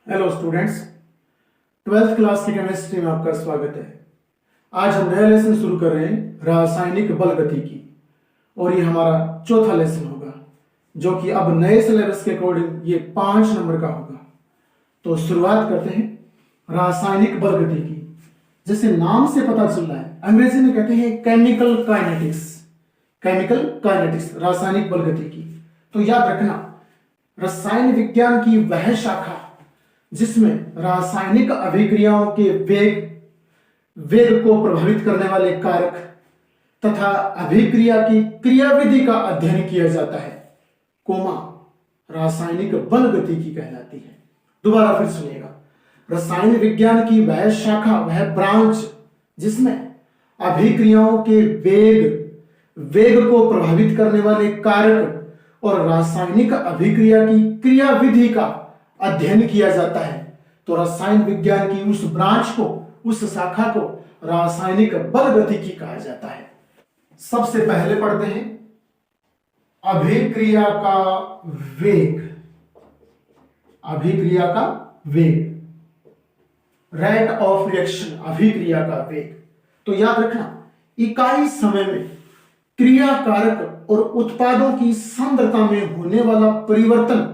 Hello students, 12th class की chemistry में आपका स्वागत है। आज हम नया लेसन शुरू कर रहे हैं रासायनिक बल गतिकी और ये हमारा चौथा लेसन होगा, जो कि अब नए सिलेबस के अकॉर्डिंग ये 5 नंबर का होगा। तो शुरुआत करते हैं रासायनिक बल गतिकी। जैसे नाम से पता चल रहा है, अंग्रेजी में कहते हैं केमिकल काइनेटिक्स। केमिकल काइनेटिक्स, रासायनिक बल गतिकी। तो याद रखना, रसायन विज्ञान की वह शाखा जिसमें रासायनिक अभिक्रियाओं के वेग को प्रभावित करने वाले कारक तथा अभिक्रिया की क्रियाविधि का अध्ययन किया जाता है, रासायनिक बल गतिकी कहलाती है। दोबारा फिर सुनिएगा, रसायन विज्ञान की वह शाखा, वह ब्रांच जिसमें अभिक्रियाओं के वेग को प्रभावित करने वाले कारक और रासायनिक अभिक्रिया की क्रियाविधि का अध्ययन किया जाता है। तो रसायन विज्ञान की उस ब्रांच को, उस शाखा को रासायनिक बल गतिकी कहा जाता है। सबसे पहले पढ़ते हैं अभिक्रिया का वेग। अभिक्रिया का वेग, रेट ऑफ रिएक्शन, अभिक्रिया का वेग। तो याद रखना, इकाई समय में क्रिया कारक और उत्पादों की सांद्रता में होने वाला परिवर्तन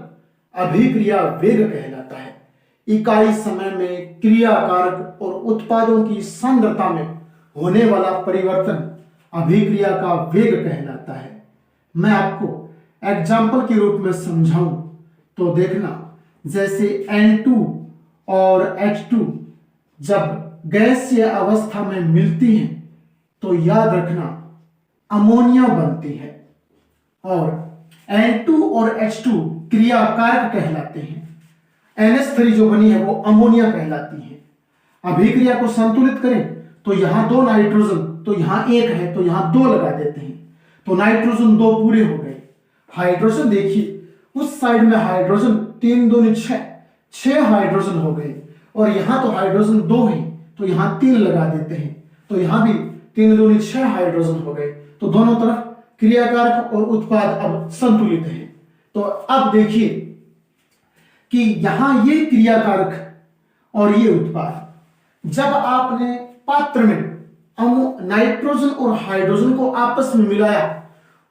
अभिक्रिया वेग कहलाता है। इकाई समय में क्रिया कारक और उत्पादों की सांद्रता में होने वाला परिवर्तन अभिक्रिया का वेग कहलाता है। मैं आपको एग्जाम्पल के रूप में समझाऊं तो देखना, जैसे N2 और H2 जब गैसीय अवस्था में मिलती हैं तो याद रखना अमोनिया बनती है, और N2 और H2 क्रिया कारक कहलाते हैं। NH3 जो बनी है वो अमोनिया कहलाती है। अभिक्रिया को संतुलित करें तो यहां 2 नाइट्रोजन, तो यहां 1 है तो यहां 2 लगा देते हैं, तो नाइट्रोजन 2 पूरे हो गए। हाइड्रोजन देखिए, उस साइड में हाइड्रोजन 3 दूनी 6 हाइड्रोजन हो गए, और यहां तो हाइड्रोजन 2 है तो यहां 3 लगा देते हैं, तो यहां भी 3 दूनी 6 हाइड्रोजन हो गए। तो दोनों तरफ क्रियाकारक और उत्पाद अब संतुलित है। तो अब देखिए कि यहां ये क्रियाकारक और ये उत्पाद, जब आपने पात्र में नाइट्रोजन और हाइड्रोजन को आपस में मिलाया,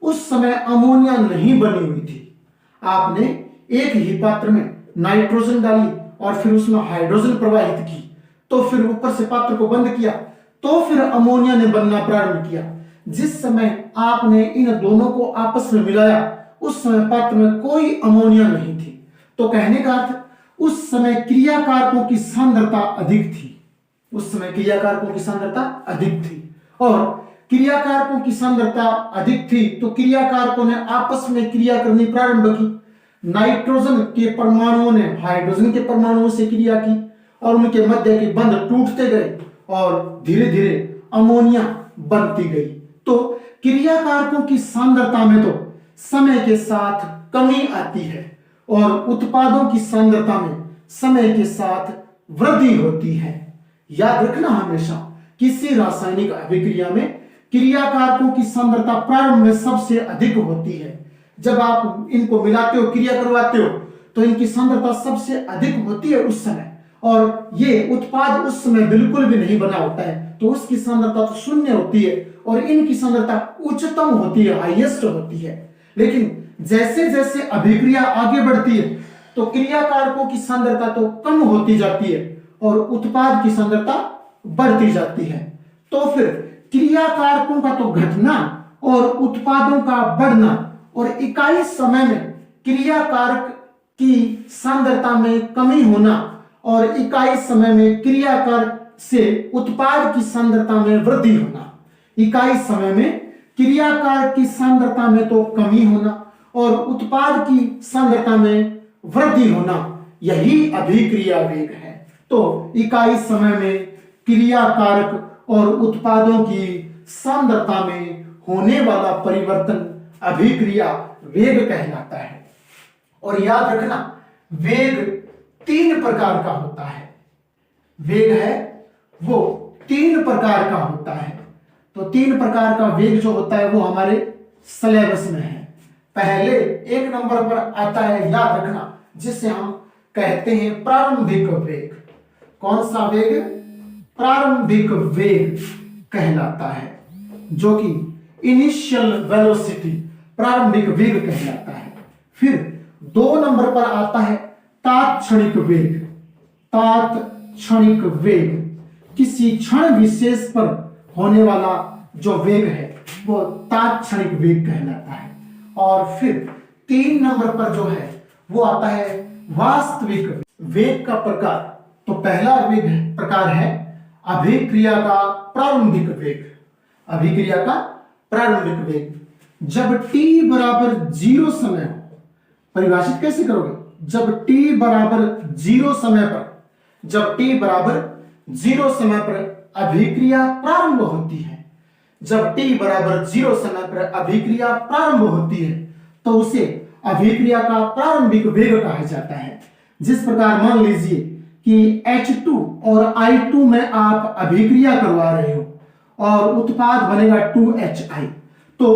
उस समय अमोनिया नहीं बनी हुई थी। आपने एक ही पात्र में नाइट्रोजन डाली और फिर उसमें हाइड्रोजन प्रवाहित की, तो फिर ऊपर से पात्र को बंद किया, तो फिर अमोनिया ने बनना प्रारंभ किया। जिस समय आपने इन दोनों को आपस में मिलाया, उस समय पात्र में कोई अमोनिया नहीं थी। तो कहने का अर्थ, उस समय क्रियाकारकों की सांद्रता अधिक थी। उस समय क्रियाकारकों की सांद्रता अधिक थी, और क्रियाकारकों की सांद्रता अधिक थी तो क्रियाकारकों ने आपस में क्रिया करनी प्रारंभ की। नाइट्रोजन के परमाणुओं ने हाइड्रोजन के परमाणुओं से क्रिया की, और उनके मध्य के बंध टूटते गए और धीरे धीरे अमोनिया बनती गई। तो क्रियाकारकों की सांद्रता में तो समय के साथ कमी आती है, और उत्पादों की सांद्रता में समय के साथ वृद्धि होती है। याद रखना, हमेशा किसी रासायनिक अभिक्रिया में क्रियाकारकों की सांद्रता प्रारंभ में सबसे अधिक होती है। जब आप इनको मिलाते हो, क्रिया करवाते हो, तो इनकी सांद्रता सबसे अधिक होती है उस समय, और ये उत्पाद उस समय बिल्कुल भी नहीं बना होता है, तो उसकी सांद्रता तो 0 होती है, और इनकी सांद्रता उच्चतम होती है, हाईएस्ट होती है। लेकिन जैसे जैसे अभिक्रिया आगे बढ़ती है तो क्रियाकारकों की सांद्रता तो कम होती जाती है और उत्पाद की सांद्रता बढ़ती जाती है। तो फिर क्रियाकारकों का तो घटना और उत्पादों का बढ़ना, और इकाई समय में क्रियाकारक की सांद्रता में कमी होना और इकाई समय में क्रियाकारक से उत्पाद की सांद्रता में वृद्धि होना। इकाई समय में क्रियाकारक की सांद्रता में तो कमी होना और उत्पाद की सांद्रता में वृद्धि होना, यही अभिक्रिया वेग है। तो इकाई समय में क्रियाकारक और उत्पादों की सांद्रता में होने वाला परिवर्तन अभिक्रिया वेग कहलाता है। और याद रखना, वेग 3 प्रकार का होता है। वेग है वो 3 प्रकार का होता है। तो 3 प्रकार का वेग जो होता है वो हमारे सिलेबस में है। पहले 1 नंबर पर आता है, याद रखना, जिसे हम कहते हैं प्रारंभिक वेग। कौन सा वेग? प्रारंभिक वेग कहलाता है, जो कि इनिशियल वेलोसिटी, प्रारंभिक वेग कहलाता है। फिर 2 नंबर पर आता है तात्क्षणिक वेग। तात्क्षणिक वेग किसी क्षण विशेष पर होने वाला जो वेग है वो तात्क्षणिक वेग कहलाता है। और फिर 3 नंबर पर जो है वो आता है वास्तविक वेग का प्रकार। तो पहला वेग प्रकार है अभिक्रिया का प्रारंभिक वेग। अभिक्रिया का प्रारंभिक वेग जब t बराबर 0 समय हो, परिभाषित कैसे करोगे? जब t बराबर 0 समय पर, जब t बराबर 0 समय पर अभिक्रिया प्रारंभ होती है, जब t बराबर 0 समय पर अभिक्रिया प्रारंभ होती है तो उसे अभिक्रिया का प्रारंभिक वेग कहा जाता है। जिस प्रकार मान लीजिए कि H2 और I2 में आप अभिक्रिया करवा रहे हो और उत्पाद बनेगा 2HI, तो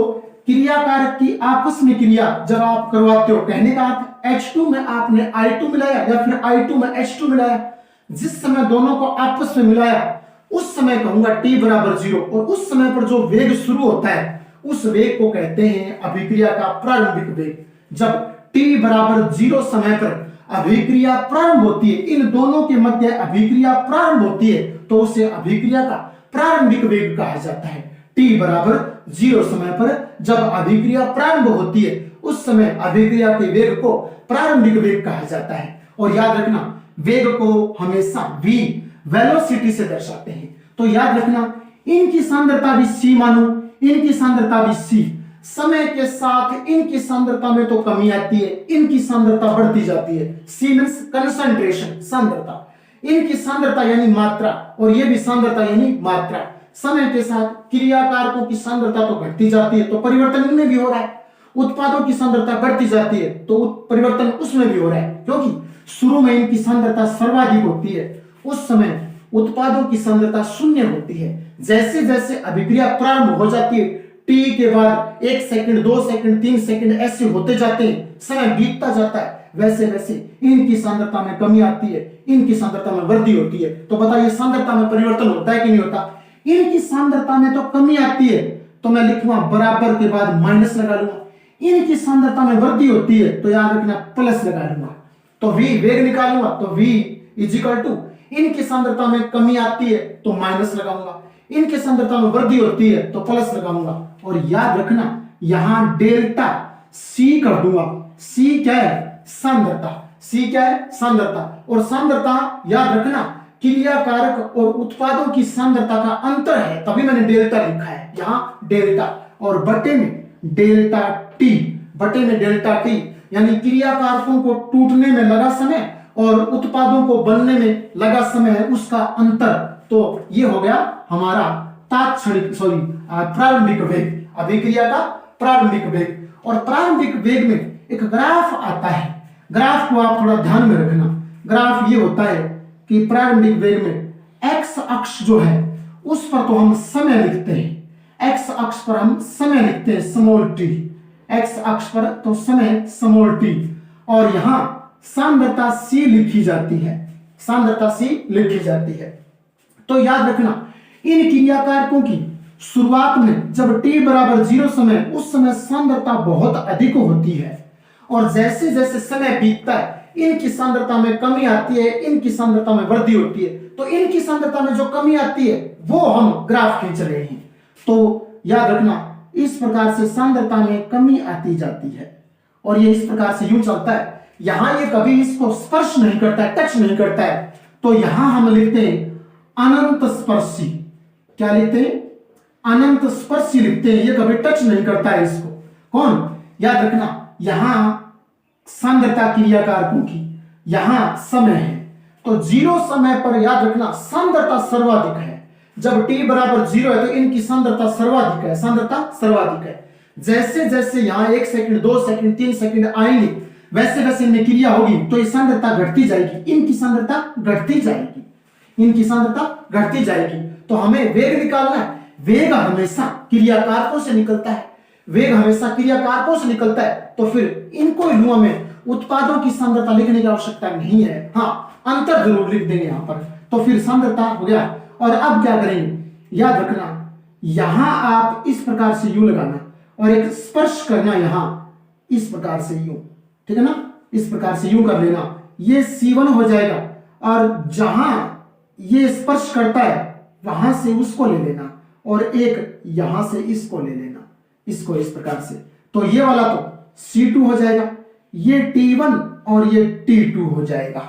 क्रियाकारक की आपस में क्रिया जब आप करवाते हो, कहने का अर्थ H2 में आपने I2 मिलाया या फिर I2 में H2 मिलाया, जिस समय दोनों को आपस में मिलाया उस समय कहूंगा t बराबर 0, और उस समय पर जो वेग शुरू होता है उस वेग को कहते हैं अभिक्रिया का प्रारंभिक वेग। जब t बराबर 0 समय पर अभिक्रिया प्रारंभ होती है, इन दोनों के मध्य अभिक्रिया प्रारंभ होती है तो उसे अभिक्रिया का प्रारंभिक वेग कहा जाता है। t बराबर 0 समय पर जब अभिक्रिया प्रारंभ होती है उस समय अभिक्रिया के वेग को प्रारंभिक वेग कहा जाता है। और याद रखना वेग को हमेशा v वेलोसिटी से दर्शाते हैं। तो याद रखना इनकी सांद्रता भी c मानो, इनकी सांद्रता भी c। समय के साथ इनकी सांद्रता में तो कमी आती है, इनकी सांद्रता बढ़ती जाती है। c मींस कंसंट्रेशन, सांद्रता। इनकी सांद्रता यानी मात्रा और ये भी सांद्रता यानी मात्रा। समय के साथ क्रियाकारकों की सांद्रता तो घटती जाती है तो परिवर्तन इनमें भी हो रहा है। उत्पादों की सांद्रता बढ़ती जाती है तो परिवर्तन उसमें भी हो रहा है, क्योंकि शुरू में इनकी सांद्रता सर्वाधिक होती है, उस समय उत्पादों की सांद्रता शून्य होती है। जैसे जैसे अभिक्रिया प्रारंभ हो जाती है, टी के बाद 1 सेकंड, 2 सेकंड, 3 सेकंड ऐसे होते जाते हैं, समय बीतता जाता है, वैसे वैसे इनकी सांद्रता में कमी आती है, इनकी सांद्रता में वृद्धि होती है। तो बताइए सांद्रता में परिवर्तन होता है कि नहीं होता? इनकी सांद्रता में तो कमी आती है तो मैं लिखूंगा बराबर के बाद माइनस लगा लूंगा। इनकी सांद्रता में वृद्धि होती है तो याद रखना प्लस लगा लूंगा। तो v वेग निकालूंगा तो v इज इक्वल टू, इनकी सांद्रता में कमी आती है तो माइनस लगाऊंगा, इनकी सांद्रता में वृद्धि होती है तो प्लस लगाऊंगा। और याद रखना यहां डेल्टा c कर दूंगा। c क्या है? सांद्रता। c क्या है? सांद्रता। और सांद्रता याद रखना क्रियाकारक और उत्पादों की सांद्रता का अंतर है, तभी मैंने डेल्टा लिखा है यहां डेल्टा, और बटे में डेल्टा टी, बटे में डेल्टा टी यानी क्रियाकारकों को टूटने में लगा समय और उत्पादों को बनने में लगा समय है उसका अंतर। तो ये हो गया हमारा तात्क्षणिक प्रारंभिक वेग, अभिक्रिया का प्रारंभिक वेग। और प्रारंभिक वेग में एक ग्राफ आता है, ग्राफ को आप थोड़ा ध्यान में रखना। ग्राफ ये होता है कि प्रारंभिक वेग में एक्स अक्ष जो है उस पर तो हम समय लिखते हैं, एक्स अक्ष पर हम समय लिखते हैं स्मॉल टी, एक्स अक्ष पर तो समय स्मॉल टी, और यहां सांद्रता c लिखी जाती है, सांद्रता c लिखी जाती है। तो याद रखना इन क्रियाकारकों की शुरुआत में जब t बराबर 0 समय, उस समय सांद्रता बहुत अधिक होती है, और जैसे जैसे समय बीतता है इनकी सांद्रता में कमी आती है, इनकी सांद्रता में वृद्धि होती है। तो इनकी सांद्रता में जो कमी आती है वो हम ग्राफ खींच रहे हैं। तो याद रखना इस प्रकार से सांद्रता में कमी आती जाती है, और ये इस प्रकार से यूं चलता है। यहां ये कभी इसको स्पर्श नहीं करता है, टच नहीं करता है, तो यहां हम लिखते हैं अनंत स्पर्शी। क्या लिखते हैं? अनंत स्पर्शी लिखते हैं। ये कभी टच नहीं करता है इसको। कौन? याद रखना यहां सांद्रता क्रियाकारकों की, यहां समय है, तो 0 समय पर याद रखना सांद्रता सर्वाधिक है। जब t बराबर 0 है तो इनकी सांद्रता सर्वाधिक है, सांद्रता सर्वाधिक है। जैसे जैसे यहां 1 सेकंड, 2 सेकंड, 3 सेकंड आएंगे वैसे वैसे इनमें क्रिया होगी तो ये सांद्रता घटती जाएगी, इनकी सांद्रता घटती जाएगी, इनकी सांद्रता घटती जाएगी। तो हमें वेग निकालना है। वेग हमेशा क्रियाकारकों से निकलता है, वेग हमेशा क्रियाकारकों से निकलता है। तो फिर इनको लूंगा मैं उत्पादों की सांद्रता लिखने की आवश्यकता नहीं है, हाँ अंतर जरूर लिख देंगे यहां पर, तो फिर सांद्रता हो गया। और अब क्या करेंगे, याद रखना यहां आप इस प्रकार से यू लगाना और एक स्पर्श करना यहां इस प्रकार से यू, ठीक है ना, इस प्रकार से यू कर लेना, ये C1 हो जाएगा और जहां ये स्पर्श करता है वहां से उसको ले लेना और एक यहां से इसको ले लेना, इसको इस प्रकार से, तो ये वाला तो C2 हो जाएगा, ये T1 और ये T2 हो जाएगा,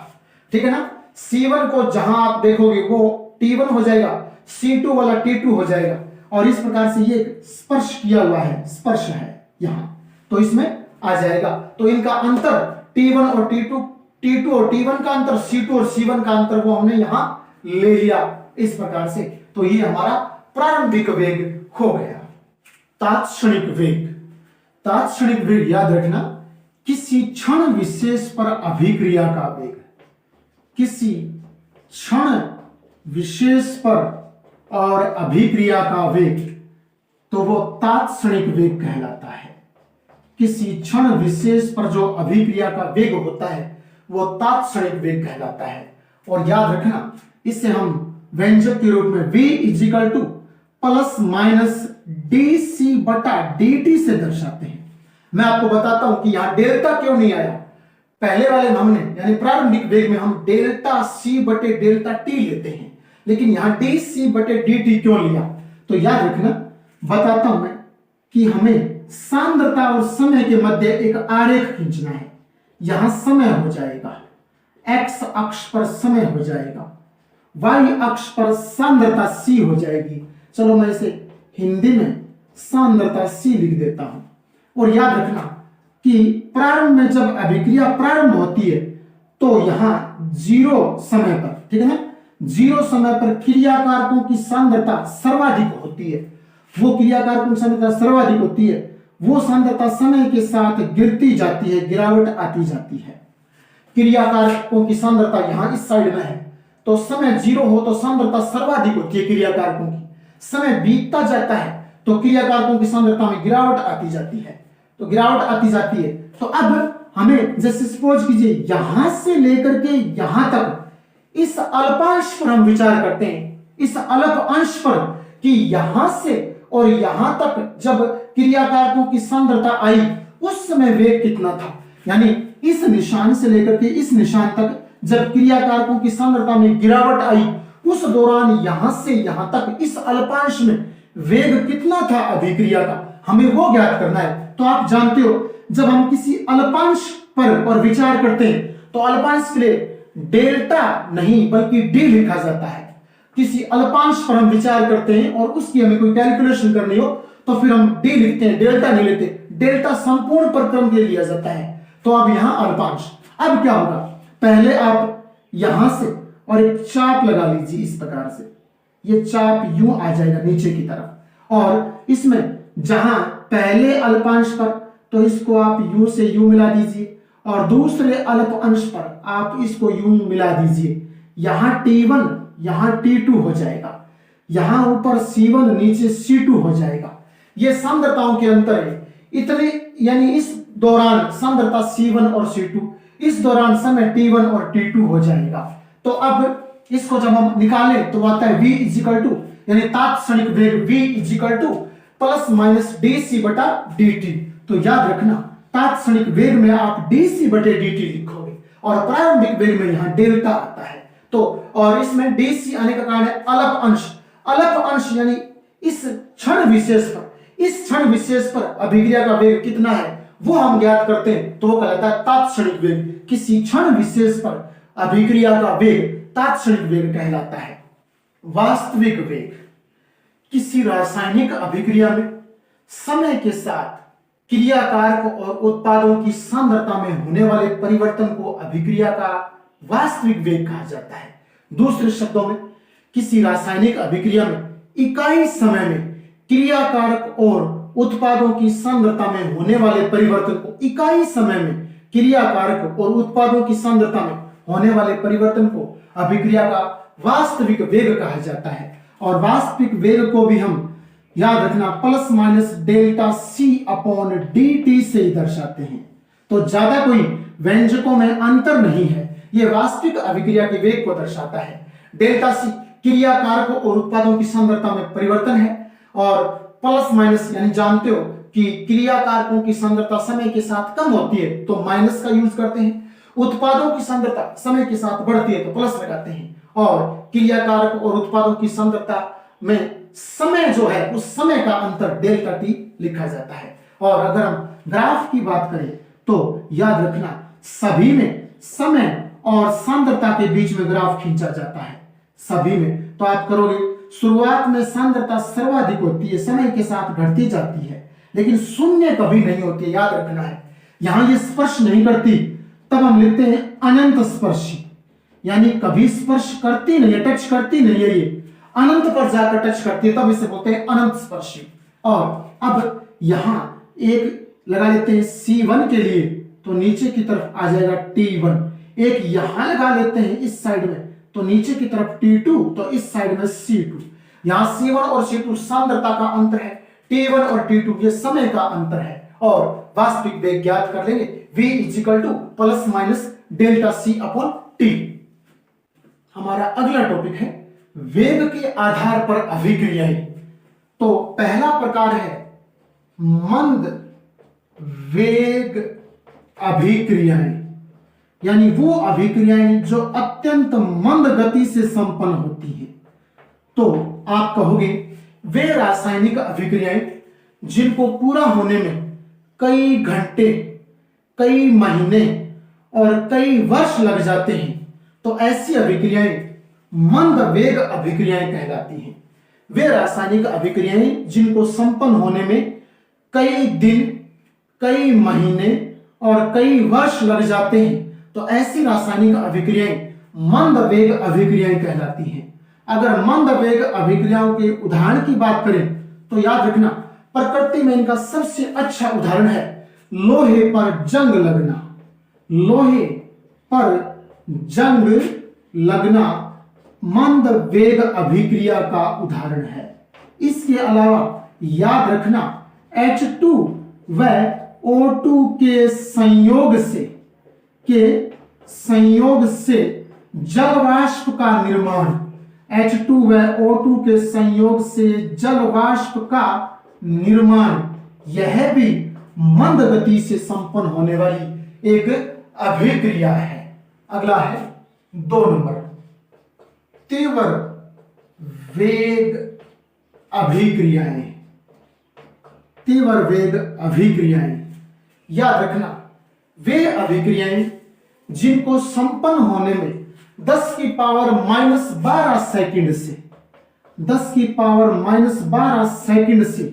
ठीक है ना। C1 को जहां आप देखोगे वो T1 हो जाएगा, C2 वाला T2 हो जाएगा और इस प्रकार से ये स्पर्श किया हुआ है, स्पर्श है यहां, तो इसमें आ जाएगा। तो इनका अंतर T1 और T2, T2 और T1 का अंतर, C2 और C1 का अंतर वो हमने यहां ले लिया इस प्रकार से, तो ये हमारा प्रारंभिक वेग हो गया। तात्क्षणिक वेग, तात्क्षणिक वेग याद रखना किसी क्षण विशेष पर अभिक्रिया का वेग, किसी क्षण विशेष पर और अभिक्रिया का वेग, तो वो तात्क्षणिक वेग कहलाता है। किसी क्षण विशेष पर जो अभिक्रिया का वेग होता है वो तात्क्षणिक वेग कहलाता है। और याद रखना इससे हम व्यंजक के रूप में v is equal to plus minus dc बटा dt से दर्शाते हैं। मैं आपको बताता हूं कि यहां डेल्टा क्यों नहीं आया, पहले वाले में हमने यानी प्रारंभिक वेग में हम डेल्टा c बटे डेल्टा t लेते हैं, लेकिन यहां dc बटे dt क्यों लिया, तो याद रखना बताता हूं मैं कि हमें सांद्रता और समय के मध्य एक आरेख खींचना है। यहां समय हो जाएगा, x अक्ष पर समय हो जाएगा, y अक्ष पर सांद्रता c हो जाएगी। चलो मैं इसे हिंदी में सांद्रता c लिख देता हूं। और याद रखना कि प्रारंभ में जब अभिक्रिया प्रारंभ होती है तो यहां 0 समय पर, ठीक है ना, 0 समय पर क्रियाकारकों की सांद्रता सर्वाधिक होती है। वो क्रियाकारकों की सांद्रता सर्वाधिक होती है, वो सांद्रता समय के साथ गिरती जाती है, गिरावट आती जाती है। क्रियाकारकों की सांद्रता यहां इस साइड में है, तो समय 0 हो तो सांद्रता सर्वाधिक होती है क्रियाकारकों की, समय बीतता जाता है तो क्रियाकारकों की सांद्रता में गिरावट आती जाती है, तो गिरावट आती जाती है। तो अब हमें जैसे सपोज कीजिए यहां से लेकर के यहां तक इस अल्पांश पर हम विचार करते हैं, इस अल्प अंश पर कि यहां से और यहां तक जब क्रियाकारकों की सांद्रता आई उस समय वेग कितना था, यानी इस निशान से लेकर के इस निशान तक जब क्रियाकारकों की सांद्रता में गिरावट आई उस दौरान यहां से यहां तक इस अल्पांश में वेग कितना था अभिक्रिया का, हमें वो ज्ञात करना है। तो आप जानते हो जब हम किसी अल्पांश पर और विचार करते हैं तो अल्पांश के लिए डेल्टा नहीं बल्कि डी लिखा जाता है। किसी अल्पांश पर हम विचार करते हैं और उसकी हमें कोई कैलकुलेशन करनी हो तो फिर हम डी लिखते हैं, डेल्टा नहीं लेते, डेल्टा संपूर्ण प्रक्रम के लिए लिया जाता है। तो अब यहां अल्पांश, अब क्या होगा, पहले आप यहां से और एक चाप लगा लीजिए इस प्रकार से, ये चाप यूं आ जाएगा नीचे की तरफ और इसमें जहां पहले अल्पांश पर तो इसको आप यू से यू मिला दीजिए और दूसरे अल्प अंश पर आप इसको यू मिला दीजिए। यहां T1 यहां T2 हो जाएगा, यहां ऊपर C1 नीचे C2 हो जाएगा। ये सांद्रताओं के अंतर है इतने, यानी इस दौरान सांद्रता C1 और C2, इस दौरान समय T1 और T2 हो जाएगा। तो अब इसको जब हम निकालें तो आता है v इजिकल टू यानी तात्क्षणिक वेग v is equal to plus minus dc बटा dt। तो याद रखना तात्क्षणिक वेग में आप dc बटे dt लिखोगे और प्रारंभिक वेग में यहां डेल्टा आता है। तो और इसमें dc आने का कारण है अलप अंश, अलप अंश यानी इस क्षण विशेष पर, इस क्षण विशेष पर अभिक्रिया का वेग कितना है वो हम ज्ञात करते हैं, तो वो कहलाता है तात्क्षणिक वेग। किसी क्षण विशेष पर अभिक्रिया का वेग तात्क्षणिक वेग कहलाता है। वास्तविक वेग, किसी रासायनिक अभिक्रिया में समय के साथ क्रियाकारक और उत्पादों की सांद्रता में होने वाले परिवर्तन को अभिक्रिया का वास्तविक वेग कहा जाता है। दूसरे शब्दों में किसी रासायनिक अभिक्रिया में इकाई समय में क्रियाकारक और उत्पादों की सांद्रता में होने वाले परिवर्तन को, इकाई समय में क्रियाकारक और उत्पादों की सांद्रता में होने वाले परिवर्तन को अभिक्रिया का वास्तविक वेग कहा जाता है। और वास्तविक वेग को भी हम याद रखना plus minus delta C upon dt से ही दर्शाते हैं। तो ज्यादा कोई व्यंजकों में अंतर नहीं है। यह वास्तविक अभिक्रिया के वेग को दर्शाता है। डेल्टा सी क्रिया कारकों और उत्पादों की सांद्रता में परिवर्तन है। और प्लस माइनस यानी जानते हो कि क्रिया कारकों की सांद्रता समय के साथ कम होती है तो माइनस का यूज करते हैं, उत्पादों की सांद्रता समय के साथ बढ़ती है तो प्लस लगाते हैं। और क्रिया कारक और उत्पादों की सांद्रता में समय जो है उस समय का अंतर डेल्टा टी लिखा जाता है। और अगर हम ग्राफ की बात करें तो याद रखना सभी में समय और सांद्रता के बीच में ग्राफ खींचा जाता है। सभी में तो आप करोगे, शुरुआत में सांद्रता सर्वाधिक होती है, समय के साथ घटती जाती है, लेकिन शून्य कभी नहीं होती है, याद रखना है। यहां ये स्पर्श नहीं करती तब हम लिखते हैं अनंत स्पर्शी, यानी कभी स्पर्श करती नहीं है, टच करती नहीं है, ये अनंत पर जाकर टच करती है तब इसे बोलते हैं अनंत स्पर्शी। और अब यहां एक लगा लेते हैं C1 के लिए तो नीचे की तरफ आ जाएगा T1, एक यहां लगा लेते हैं इस साइड में तो नीचे की तरफ T2 तो इस साइड में C2। यहां C1 और C2 सांद्रता का अंतर है, T1 और T2 ये समय का अंतर है। और वास्तविक वेग ज्ञात कर लेंगे V equal to plus minus delta C upon T। हमारा अगला टॉपिक है वेग के आधार पर अभिक्रियाएं। तो पहला प्रकार है मंद वेग अभिक्रियाएं, यानी वो अभिक्रियाएं जो अत्यंत मंद गति से संपन्न होती हैं। तो आप कहोगे वे रासायनिक अभिक्रियाएं जिनको पूरा होने में कई घंटे, कई महीने और कई वर्ष लग जाते हैं तो ऐसी अभिक्रियाएं मंद वेग अभिक्रियाएं कहलाती हैं। वे रासायनिक अभिक्रियाएं जिनको संपन्न होने में कई दिन, कई महीने और कई वर्ष लग जाते हैं तो ऐसी रासायनिक अभिक्रियाएं मंद वेग अभिक्रियाएं कहलाती हैं। अगर मंद वेग अभिक्रियाओं के उदाहरण की बात करें तो याद रखना प्रकृति में इनका सबसे अच्छा उदाहरण है लोहे पर जंग लगना। लोहे पर जंग लगना मंद वेग अभिक्रिया का उदाहरण है। इसके अलावा याद रखना H2 व O2 के संयोग से जल वाष्प का निर्माण, H2 व O2 के संयोग से जल वाष्प का निर्माण, यह भी मंद गति से संपन्न होने वाली एक अभिक्रिया है। अगला है 2 नंबर तीव्र वेग अभिक्रियाएं। तीव्र वेग अभिक्रियाएं याद रखना वे अभिक्रियाएं जिनको संपन्न होने में 10 की पावर -12 सेकंड से 10 की पावर -12 सेकंड से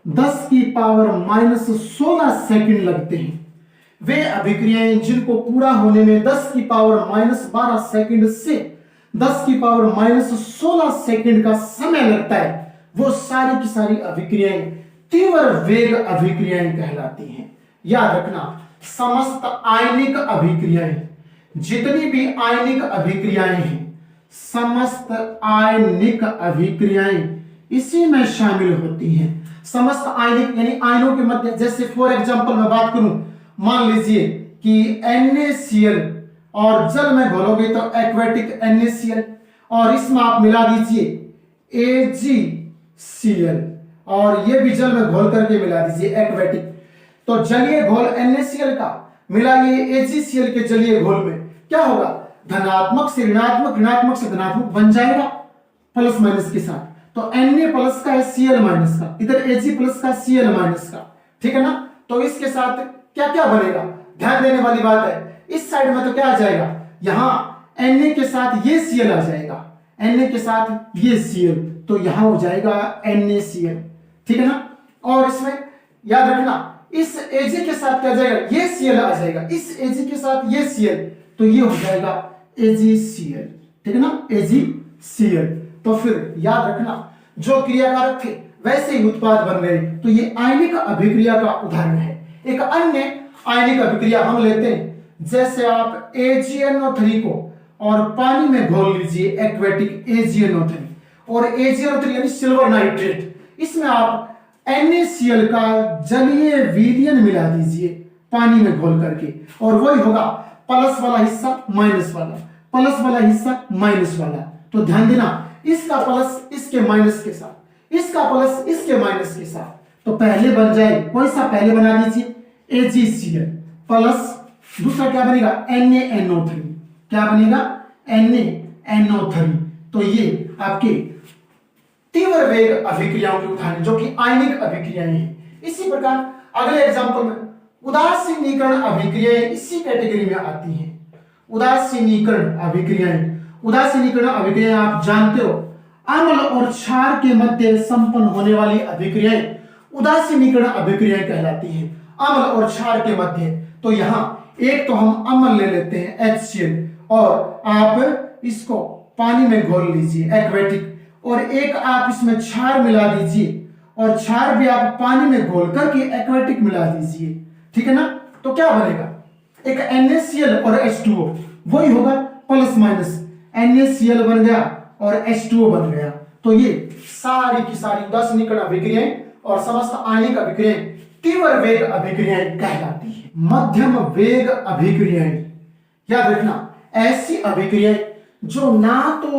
10 की पावर -16 सेकंड लगते हैं। वे अभिक्रियाएं जिनको पूरा होने में 10 की पावर -12 सेकंड से 10 की पावर -16 सेकंड का समय लगता है, वो सारी की सारी अभिक्रियाएं तीव्र वेग अभिक्रियाएं कहलाती हैं। याद रखना समस्त आयनिक अभिक्रियाएं, जितनी भी आयनिक अभिक्रियाएं हैं, समस्त आयनिक अभिक्रियाएं इसी में शामिल होती हैं। समस्त आयनिक यानी आयनों के मध्य, जैसे फॉर एग्जांपल मैं बात करूं, मान लीजिए कि NaCl और जल में घोलोगे तो एक्वेटिक NaCl और इसमें आप मिला दीजिए AgCl और ये भी जल में घोल करके मिला दीजिए एक्वेटिक, तो जलीय घोल NaCl का मिलाइए AgCl के जलीय घोल में, क्या होगा? धनात्मक से ऋणात्मक, ऋणात्मक से धनात्मक बन जाएगा प्लस माइनस के साथ। तो Na प्लस का है Cl माइनस का, इधर Ag प्लस का Cl माइनस का, ठीक है ना। तो इसके साथ क्या क्या बनेगा, ध्यान देने वाली बात है। इस साइड में तो क्या आ जाएगा, यहां Na के साथ ये Cl आ जाएगा, Na के साथ ये Cl, तो यहां हो जाएगा NaCl, ठीक है ना। और इसमें याद रखना इस Ag के साथ क्या जाएगा, ये Cl आ जाएगा, इस Ag के साथ ये Cl, तो ये हो जाएगा AgCl, ठीक है ना, AgCl। तो फिर याद रखना जो क्रियाकारक थे वैसे ही उत्पाद बन गए, तो ये आयनिक अभिक्रिया का उदाहरण है। एक अन्य आयनिक अभिक्रिया हम लेते हैं, जैसे आप AgNO3 को और पानी में घोल लीजिए एक्वेटिक AgNO3 और AgNO3 यानी सिल्वर नाइट्रेट, इसमें आप NaCl का जलीय विलयन मिला दीजिए, पानी में घोल करके, और वही होगा प्लस वाला हिस्सा माइनस वाला, प्लस वाला हिस्सा माइनस वाला। तो ध्यान देना, इसका प्लस इसके माइनस के साथ, इसका प्लस इसके माइनस के साथ। तो पहले बन जाए, कौन सा पहले बना दीजिए, AgCl प्लस दूसरा क्या बनेगा, NaNO3, क्या बनेगा, NaNO3। तो ये आपके तीव्र वेग अभिक्रियाओं के उदाहरण जो कि आयनिक अभिक्रियाएं हैं। इसी प्रकार अगले एग्जांपल में उदासीनीकरण अभिक्रियाएं इसी कैटेगरी में आती हैं। उदासीनीकरण अभिक्रियाएं, उदासीनीकरण अभिक्रियाएं आप जानते हो, अम्ल और क्षार के मध्य संपन्न होने वाली अभिक्रियाएं उदासीनीकरण अभिक्रियाएं कहलाती हैं, अम्ल और क्षार के मध्य। तो यहां एक तो हम अम्ल ले लेते हैं HCl, और आप इसको पानी में घोल लीजिए एक्वेटिक, और एक आप इसमें क्षार मिला दीजिए, और क्षार भी आप पानी में घोल करके एक्वेटिक मिला दीजिए, ठीक है ना। तो क्या बनेगा, एक NaCl और H2O, वही होगा प्लस माइनस, NaCl बन गया और H2O बन गया। तो ये सारी की सारी उदासीनीकरण अभिक्रियाएं और समस्त आयनिक अभिक्रियाएं तीव्र वेग अभिक्रियाएं कहलाती है। मध्यम वेग अभिक्रियाएं, याद रखना, ऐसी अभिक्रियाएं जो ना तो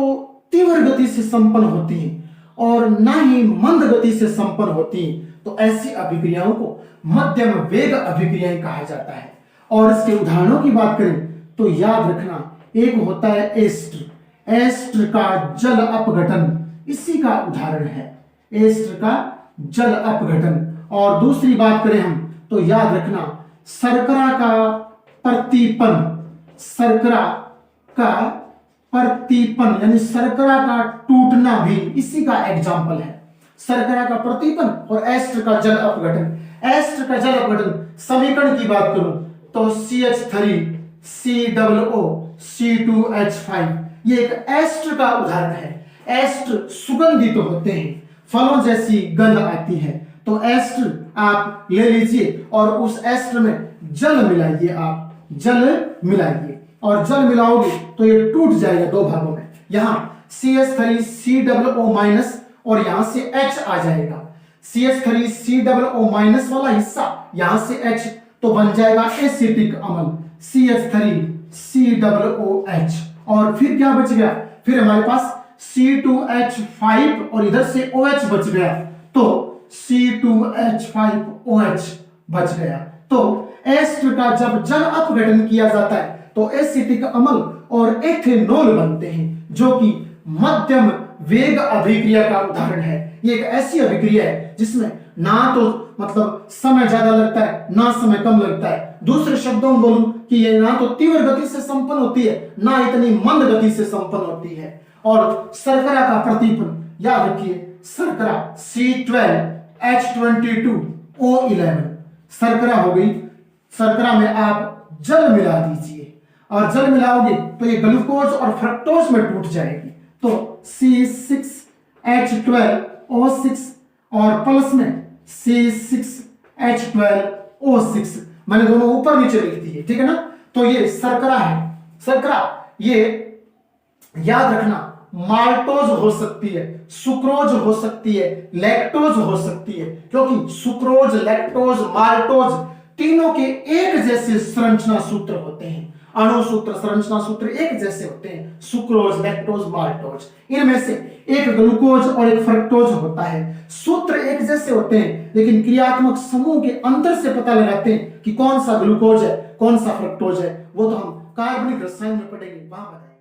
तीव्र गति से संपन्न होती हैं और ना ही मंद गति से संपन्न होती हैं, तो ऐसी अभिक्रियाओं को मध्यम वेग अभिक्रियाएं कहा जाता है। और इसके उदाहरणों की बात करें तो याद रखना, एक होता है एस्टर, एस्टर का जल अपघटन इसी का उदाहरण है, एस्टर का जल अपघटन। और दूसरी बात करें हम तो याद रखना, शर्करा का प्रतिपन, शर्करा का प्रतिपन यानी शर्करा का टूटना भी इसी का एग्जाम्पल है। शर्करा का प्रतिपन और एस्टर का जल अपघटन। एस्टर का जल अपघटन समीकरण की बात करूं तो CH3 COO C2H5, ये एक एस्टर का उदाहरण है। एस्टर सुगंधित तो होते हैं, फलों जैसी गंध आती है, तो एस्टर आप ले लीजिए और उस एस्टर में जल मिलाइए, आप जल मिलाइए, और जल मिलाओगे तो ये टूट जाएगा दो भागों में, यहां CH3 COO माइनस और यहां से H आ जाएगा। CH3 COO माइनस वाला हिस्सा यहां से H, तो बन जाएगा एसिटिक अम्ल CH3 COOH, और फिर क्या बच गया, फिर हमारे पास C2H5 और इधर से OH बच गया, तो C2H5OH बच गया। तो एस्टर का जब जल अपघटन किया जाता है तो एसिटिक अम्ल और एथेनॉल बनते हैं, जो कि मध्यम वेग अभिक्रिया का उदाहरण है। ये एक ऐसी अभिक्रिया है जिसमें ना तो मतलब समय ज्यादा लगता है, ना समय कम लगता है। दूसरे शब्दों में बोलूं कि ये ना तो तीव्र गति से संपन्न होती है, ना इतनी मंद गति से संपन्न होती है। और शर्करा का प्रतिपन याद रखिए, शर्करा C12H22O11 शर्करा हो गई। शर्करा में आप जल मिला दीजिए, और जल मिलाओगे तो ये ग्लूकोज और फ्रक्टोज में टूट जाएगी, तो C6H12O6 और प्लस में C6H12O6, मैंने दोनों ऊपर नीचे लिख दिए, ठीक है ना। तो ये शर्करा है। शर्करा ये याद रखना, माल्टोज हो सकती है, सुक्रोज हो सकती है, लैक्टोज हो सकती है, क्योंकि सुक्रोज, लैक्टोज, माल्टोज तीनों के एक जैसे संरचना सूत्र होते हैं, अणु सूत्र, संरचना सूत्र एक जैसे होते हैं, सुक्रोज, लैक्टोज, माल्टोज। इनमें से एक ग्लूकोज और एक फ्रक्टोज होता है, सूत्र एक जैसे होते हैं, लेकिन क्रियात्मक समूह के अंतर से पता लगाते हैं कि कौन सा ग्लूकोज है, कौन सा फ्रक्टोज है, वो तो हम कार्बनिक रसायन में पढ़ेंगे, वहां बताएंगे।